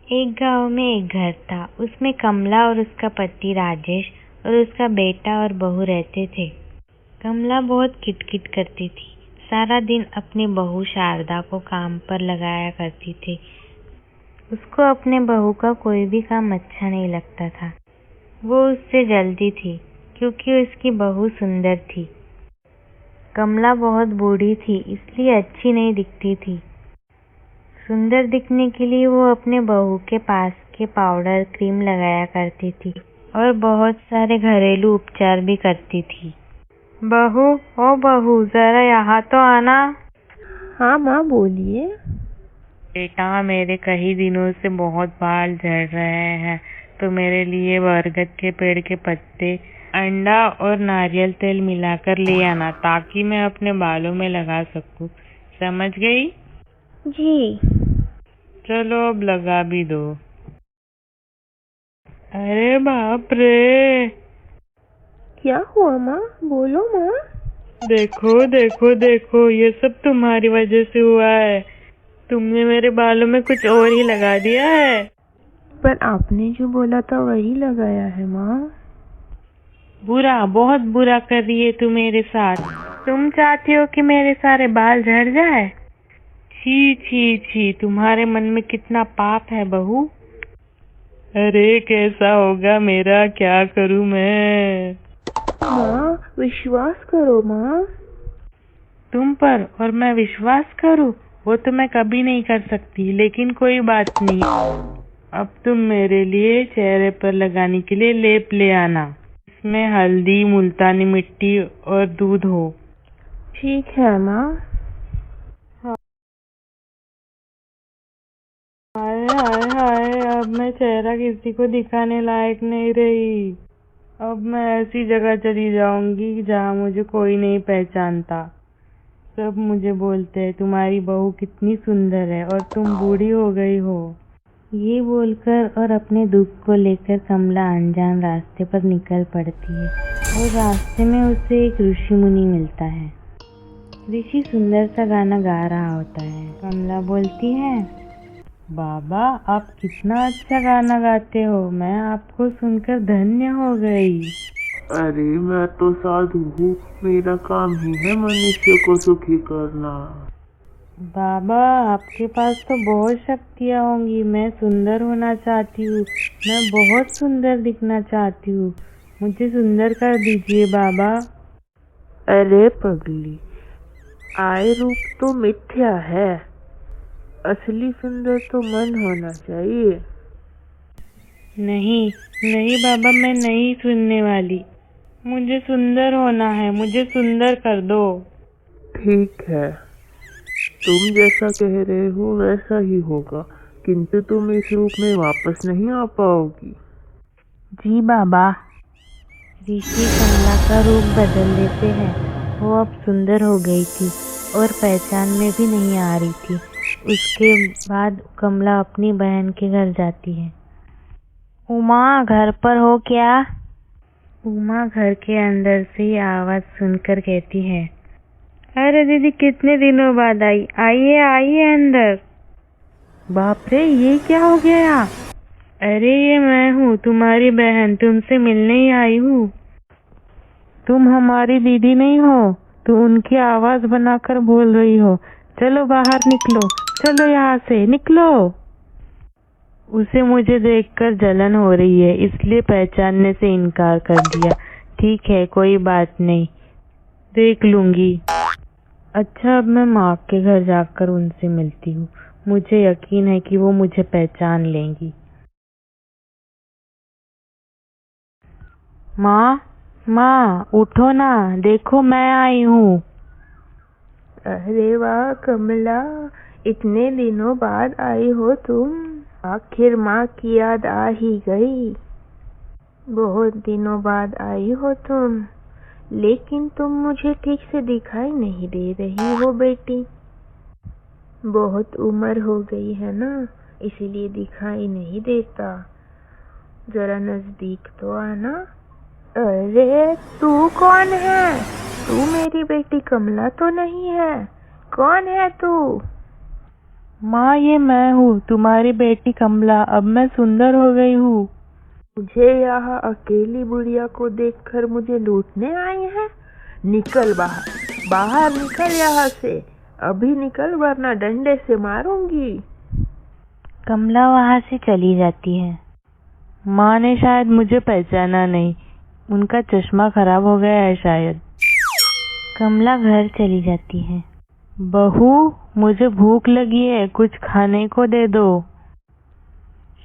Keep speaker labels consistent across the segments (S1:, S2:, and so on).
S1: एक गांव में एक घर था। उसमें कमला और उसका पति राजेश और उसका बेटा और बहू रहते थे। कमला बहुत किटकिट करती थी। सारा दिन अपनी बहू शारदा को काम पर लगाया करती थी। उसको अपने बहू का कोई भी काम अच्छा नहीं लगता था। वो उससे जलती थी क्योंकि उसकी बहू सुंदर थी। कमला बहुत बूढ़ी थी, इसलिए अच्छी नहीं दिखती थी। सुंदर दिखने के लिए वो अपने बहू के पास के पाउडर क्रीम लगाया करती थी और बहुत सारे घरेलू उपचार भी करती थी। बहू, ओ बहू, जरा यहाँ तो आना।
S2: हाँ माँ, बोलिए।
S1: बेटा, मेरे कई दिनों से बहुत बाल झड़ रहे हैं, तो मेरे लिए बरगद के पेड़ के पत्ते, अंडा और नारियल तेल मिलाकर ले आना ताकि मैं अपने बालों में लगा सकूं। समझ गई?
S2: जी।
S1: चलो अब लगा भी दो। अरे बाप रे!
S2: क्या हुआ माँ? बोलो माँ।
S1: देखो देखो देखो, ये सब तुम्हारी वजह से हुआ है। तुमने मेरे बालों में कुछ और ही लगा दिया है।
S2: पर आपने जो बोला था वही लगाया है माँ।
S1: बुरा, बहुत बुरा कर रही है तू मेरे साथ। तुम चाहती हो कि मेरे सारे बाल झड़ जाए? छी छी छी, तुम्हारे मन में कितना पाप है बहू। अरे कैसा होगा मेरा, क्या करूं मैं?
S2: माँ, विश्वास करो माँ।
S1: तुम पर और मैं विश्वास करूं? वो तो मैं कभी नहीं कर सकती, लेकिन कोई बात नहीं। अब तुम मेरे लिए चेहरे पर लगाने के लिए लेप ले आना। इसमें हल्दी, मुल्तानी मिट्टी और दूध हो।
S2: ठीक है माँ।
S1: हाय हाय हाय, अब मैं चेहरा किसी को दिखाने लायक नहीं रही। अब मैं ऐसी जगह चली जाऊंगी जहाँ मुझे कोई नहीं पहचानता। सब मुझे बोलते हैं तुम्हारी बहू कितनी सुंदर है और तुम बूढ़ी हो गई हो। ये बोलकर और अपने दुख को लेकर कमला अनजान रास्ते पर निकल पड़ती है और रास्ते में उसे एक ऋषि मुनि मिलता है। ऋषि सुंदर सा गाना गा रहा होता है। कमला बोलती है, बाबा, आप कितना अच्छा गाना गाते हो, मैं आपको सुनकर धन्य हो गई।
S3: अरे मैं तो साधु हूँ, मेरा काम ही है मनुष्य को सुखी करना।
S1: बाबा, आपके पास तो बहुत शक्तियाँ होंगी। मैं सुंदर होना चाहती हूँ, मैं बहुत सुंदर दिखना चाहती हूँ, मुझे सुंदर कर दीजिए बाबा।
S2: अरे पगली, आय रूप तो मिथ्या है, असली सुंदर तो मन होना चाहिए।
S1: नहीं नहीं बाबा, मैं नहीं सुनने वाली। मुझे सुंदर होना है, मुझे सुंदर कर दो।
S3: ठीक है, तुम जैसा कह रहे हो वैसा ही होगा, किंतु तुम इस रूप में वापस नहीं आ पाओगी।
S1: जी बाबा। ऋषि कमला का रूप बदल देते हैं। वो अब सुंदर हो गई थी और पहचान में भी नहीं आ रही थी। उसके बाद कमला अपनी बहन के घर जाती है। उमा, घर पर हो क्या? उमा घर के अंदर से ही आवाज सुनकर कहती है, अरे दीदी, कितने दिनों बाद आई, आइए आइए अंदर। बाप रे, ये क्या हो गया? अरे ये मैं हूँ, तुम्हारी बहन, तुमसे मिलने ही आई हूँ। तुम हमारी दीदी नहीं हो, तो उनकी आवाज बनाकर बोल रही हो। चलो बाहर निकलो, चलो यहाँ से निकलो। उसे मुझे देखकर जलन हो रही है, इसलिए पहचानने से इनकार कर दिया। ठीक है, कोई बात नहीं, देख लूंगी। अच्छा, अब मैं माँ के घर जाकर उनसे मिलती हूँ। मुझे यकीन है कि वो मुझे पहचान लेंगी। माँ, माँ, उठो ना, देखो मैं आई हूँ।
S2: अरे वाह कमला, इतने दिनों बाद आई हो तुम। आखिर माँ की याद आ ही गई। बहुत दिनों बाद आई हो तुम, लेकिन तुम मुझे ठीक से दिखाई नहीं दे रही हो बेटी। बहुत उम्र हो गई है ना, इसीलिए दिखाई नहीं देता। जरा नजदीक तो आना। अरे तू कौन है? तू मेरी बेटी कमला तो नहीं है? कौन है तू?
S1: माँ, ये मैं हूँ, तुम्हारी बेटी कमला। अब मैं सुंदर हो गई हूँ।
S2: मुझे यहाँ अकेली बुढ़िया को देखकर मुझे लूटने आई है? निकल बाहर, बाहर निकल यहाँ से, अभी निकल वरना डंडे से मारूंगी।
S1: कमला वहाँ से चली जाती है। माँ ने शायद मुझे पहचाना नहीं, उनका चश्मा खराब हो गया है शायद। कमला घर चली जाती है। बहू, मुझे भूख लगी है, कुछ खाने को दे दो।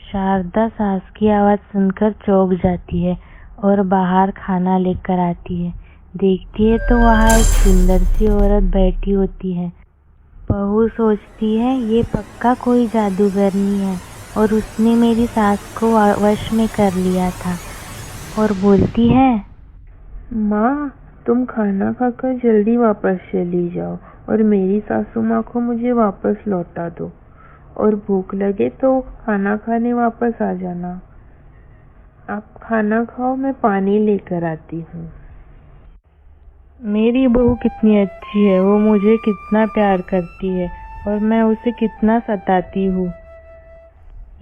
S1: शारदा सास की आवाज़ सुनकर चौंक जाती है और बाहर खाना लेकर आती है। देखती है तो वहाँ एक सुंदर सी औरत बैठी होती है। बहू सोचती है ये पक्का कोई जादूगरनी है और उसने मेरी सास को वश में कर लिया था, और बोलती है,
S2: माँ, तुम खाना खाकर जल्दी वापस चली जाओ और मेरी सासू माँ को मुझे वापस लौटा दो, और भूख लगे तो खाना खाने वापस आ जाना। आप खाना खाओ, मैं पानी लेकर आती हूँ।
S1: मेरी बहू कितनी अच्छी है, वो मुझे कितना प्यार करती है और मैं उसे कितना सताती हूँ।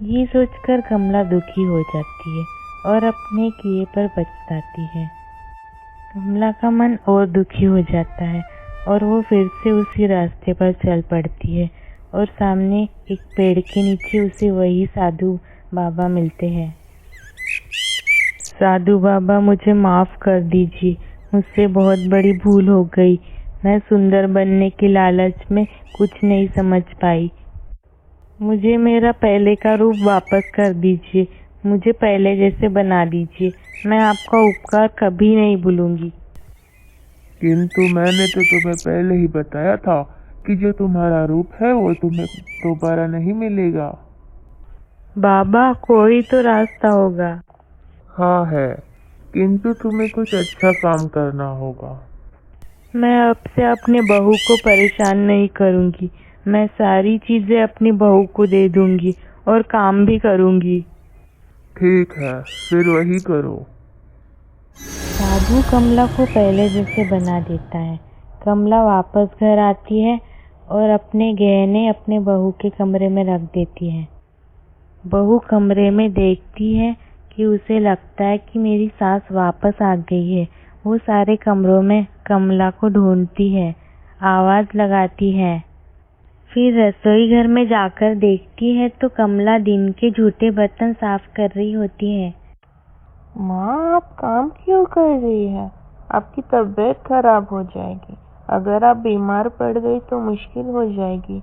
S1: ये सोचकर कमला दुखी हो जाती है और अपने किए पर पछताती है। कमला का मन और दुखी हो जाता है और वो फिर से उसी रास्ते पर चल पड़ती है, और सामने एक पेड़ के नीचे उसे वही साधु बाबा मिलते हैं। साधु बाबा, मुझे माफ़ कर दीजिए, मुझसे बहुत बड़ी भूल हो गई। मैं सुंदर बनने के लालच में कुछ नहीं समझ पाई। मुझे मेरा पहले का रूप वापस कर दीजिए, मुझे पहले जैसे बना दीजिए। मैं आपका उपकार कभी नहीं भूलूंगी।
S3: किंतु मैंने तो तुम्हें पहले ही बताया था कि जो तुम्हारा रूप है वो तुम्हें दोबारा नहीं मिलेगा।
S1: बाबा, कोई तो रास्ता होगा।
S3: हाँ है, किंतु तुम्हें कुछ अच्छा काम करना होगा।
S1: मैं अब से अपने बहू को परेशान नहीं करूंगी। मैं सारी चीजें अपनी बहू को दे दूंगी और काम भी करूंगी।
S3: ठीक है, फिर वही करो।
S1: साधु कमला को पहले जैसे बना देता है। कमला वापस घर आती है और अपने गहने अपने बहू के कमरे में रख देती है। बहू कमरे में देखती है कि उसे लगता है कि मेरी सास वापस आ गई है। वो सारे कमरों में कमला को ढूंढती है, आवाज़ लगाती है। फिर रसोई घर में जाकर देखती है तो कमला दिन के झूठे बर्तन साफ कर रही होती है।
S2: माँ, आप काम क्यों कर रही है? आपकी तबीयत खराब हो जाएगी। अगर आप बीमार पड़ गई तो मुश्किल हो जाएगी,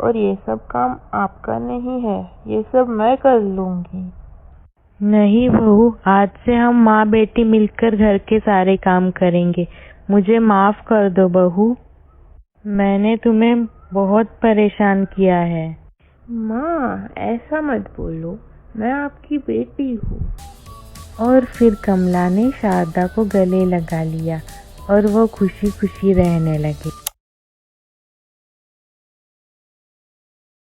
S2: और ये सब काम आपका नहीं है, ये सब मैं कर लूँगी।
S1: नहीं बहू, आज से हम माँ बेटी मिलकर घर के सारे काम करेंगे। मुझे माफ़ कर दो बहू, मैंने तुम्हें बहुत परेशान किया है।
S2: माँ, ऐसा मत बोलो, मैं आपकी बेटी हूँ।
S1: और फिर कमला ने शारदा को गले लगा लिया और वो खुशी खुशी रहने लगे।